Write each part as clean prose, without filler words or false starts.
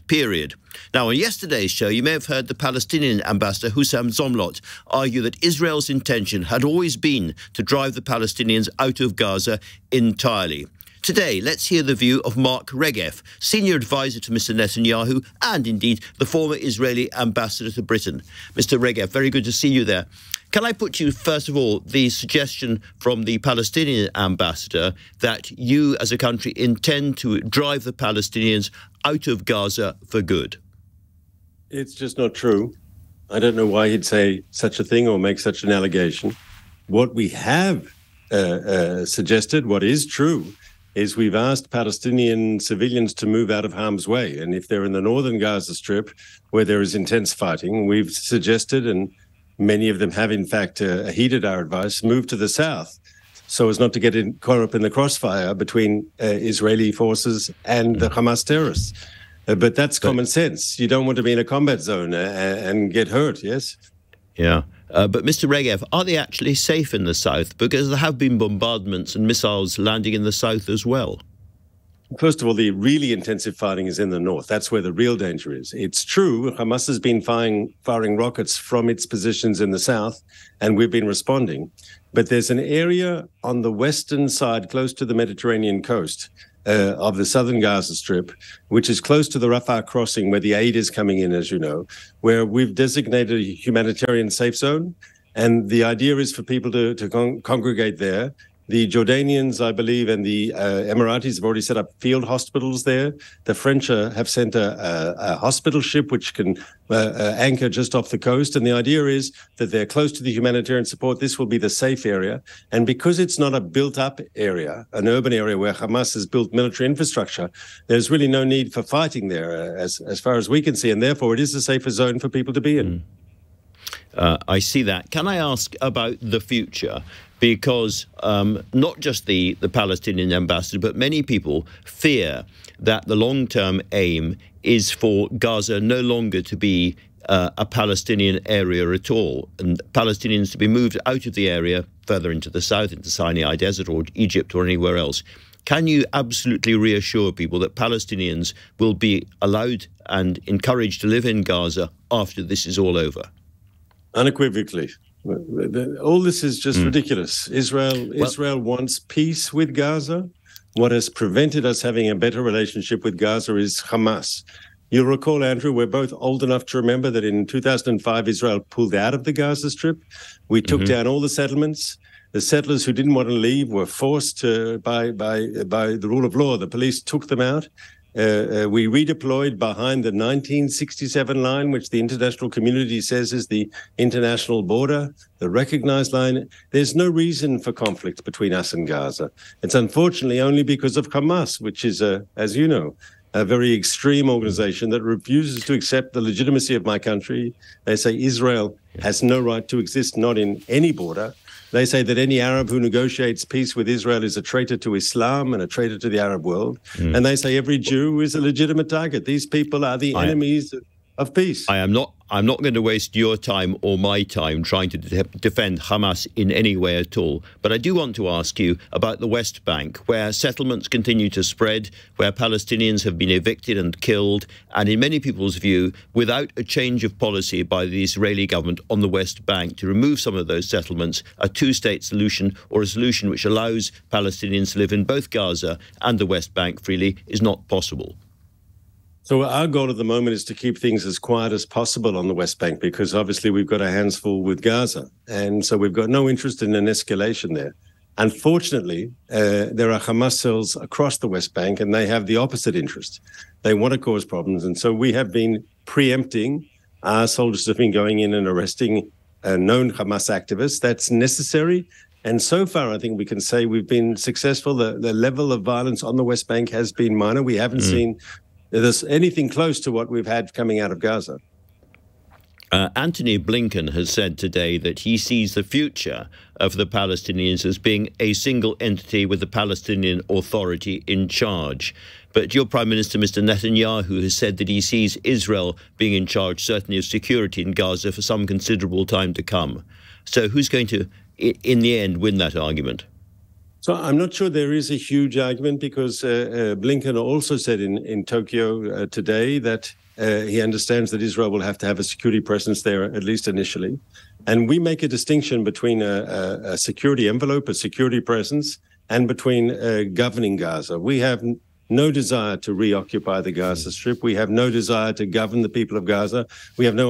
period. Now, on yesterday's show, you may have heard the Palestinian ambassador, Hussam Zomlot, argue that Israel's intention had always been to drive the Palestinians out of Gaza entirely. Today, let's hear the view of Marr Regev, senior advisor to Mr. Netanyahu and, indeed, the former Israeli ambassador to Britain. Mr. Regev, very good to see you there. Can I put you, first of all, the suggestion from the Palestinian ambassador that you, as a country, intend to drive the Palestinians out of Gaza for good? It's just not true. I don't know why he'd say such a thing or make such an allegation. What we have suggested, what is true, is we've asked Palestinian civilians to move out of harm's way. And if they're in the northern Gaza Strip, where there is intense fighting, we've suggested, and many of them have, in fact, heeded our advice, move to the south so as not to get caught up in the crossfire between Israeli forces and the Hamas terrorists. But that's common sense. You don't want to be in a combat zone and get hurt, yes? Yeah. But Mr. Regev, are they actually safe in the south? Because there have been bombardments and missiles landing in the south as well. First of all, the really intensive fighting is in the north. That's where the real danger is. It's true, Hamas has been firing rockets from its positions in the south, and we've been responding. But there's an area on the western side, close to the Mediterranean coast, of the southern Gaza Strip, which is close to the Rafah crossing, where the aid is coming in, as you know, where we've designated a humanitarian safe zone. And the idea is for people to congregate there. The Jordanians, I believe, and the Emiratis have already set up field hospitals there. The French have sent a hospital ship which can anchor just off the coast. And the idea is that they're close to the humanitarian support. This will be the safe area. And because it's not a built-up area, an urban area where Hamas has built military infrastructure, there's really no need for fighting there as far as we can see. And therefore, it is a safer zone for people to be in. I see that. Can I ask about the future? Because not just the Palestinian ambassador, but many people fear that the long-term aim is for Gaza no longer to be a Palestinian area at all, and Palestinians to be moved out of the area further into the south, into Sinai Desert or Egypt or anywhere else. Can you absolutely reassure people that Palestinians will be allowed and encouraged to live in Gaza after this is all over? Unequivocally. All this is just ridiculous. Israel wants peace with Gaza. What has prevented us having a better relationship with Gaza is Hamas. You'll recall, Andrew, we're both old enough to remember that in 2005, Israel pulled out of the Gaza Strip. We took down all the settlements. The settlers who didn't want to leave were forced to, by the rule of law. The police took them out. We redeployed behind the 1967 line, which the international community says is the international border, the recognized line. There's no reason for conflict between us and Gaza. It's unfortunately only because of Hamas, which is, as you know, a very extreme organization that refuses to accept the legitimacy of my country. They say Israel has no right to exist, not in any border. They say that any Arab who negotiates peace with Israel is a traitor to Islam and a traitor to the Arab world. And they say every Jew is a legitimate target. These people are the enemies of peace. I'm not going to waste your time or my time trying to defend Hamas in any way at all. But I do want to ask you about the West Bank, where settlements continue to spread, where Palestinians have been evicted and killed, and in many people's view, without a change of policy by the Israeli government on the West Bank to remove some of those settlements, a two-state solution or a solution which allows Palestinians to live in both Gaza and the West Bank freely is not possible. So our goal at the moment is to keep things as quiet as possible on the West Bank, because obviously we've got our hands full with Gaza. And so we've got no interest in an escalation there. Unfortunately, there are Hamas cells across the West Bank, and they have the opposite interest. They want to cause problems. And so we have been preempting. Our soldiers have been going in and arresting known Hamas activists. That's necessary. And so far, I think we can say we've been successful. The level of violence on the West Bank has been minor. We haven't seen there's anything close to what we've had coming out of Gaza. Antony Blinken has said today that he sees the future of the Palestinians as being a single entity with the Palestinian Authority in charge. But your Prime Minister, Mr. Netanyahu, has said that he sees Israel being in charge, certainly of security in Gaza, for some considerable time to come. So who's going to, in the end, win that argument? So I'm not sure there is a huge argument, because Blinken also said in Tokyo today that he understands that Israel will have to have a security presence there, at least initially. And we make a distinction between a security envelope, a security presence, and between governing Gaza. We have no desire to reoccupy the Gaza Strip. We have no desire to govern the people of Gaza. We have no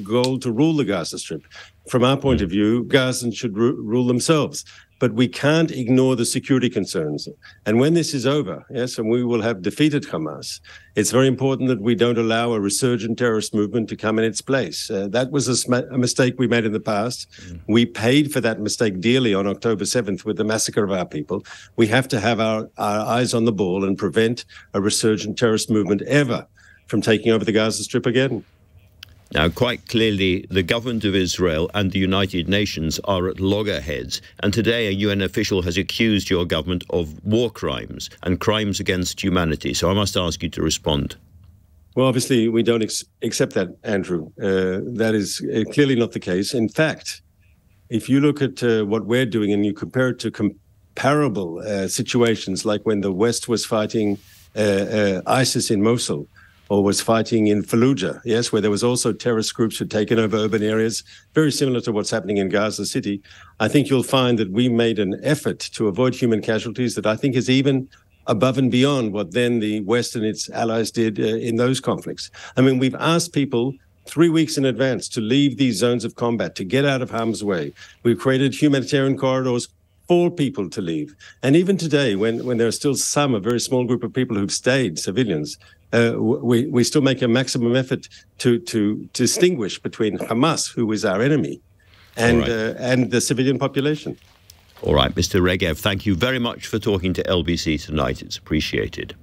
goal to rule the Gaza Strip. From our point of view, Gazans should rule themselves. But we can't ignore the security concerns. And when this is over, yes, and we will have defeated Hamas, it's very important that we don't allow a resurgent terrorist movement to come in its place. That was a mistake we made in the past. We paid for that mistake dearly on October 7th with the massacre of our people. We have to have our eyes on the ball and prevent a resurgent terrorist movement ever from taking over the Gaza Strip again. Now, quite clearly, the government of Israel and the United Nations are at loggerheads. And today, a UN official has accused your government of war crimes and crimes against humanity. So I must ask you to respond. Well, obviously, we don't accept that, Andrew. That is clearly not the case. In fact, if you look at what we're doing and you compare it to comparable situations, like when the West was fighting ISIS in Mosul, or was fighting in Fallujah, yes, where there was also terrorist groups who had taken over urban areas, very similar to what's happening in Gaza City, I think you'll find that we made an effort to avoid human casualties that I think is even above and beyond what then the West and its allies did in those conflicts. I mean, we've asked people 3 weeks in advance to leave these zones of combat, to get out of harm's way. We've created humanitarian corridors for people to leave. And even today, when there are still a very small group of people who've stayed, civilians, we still make a maximum effort to distinguish between Hamas, who is our enemy, and the civilian population. All right, Mr. Regev, thank you very much for talking to LBC tonight. It's appreciated.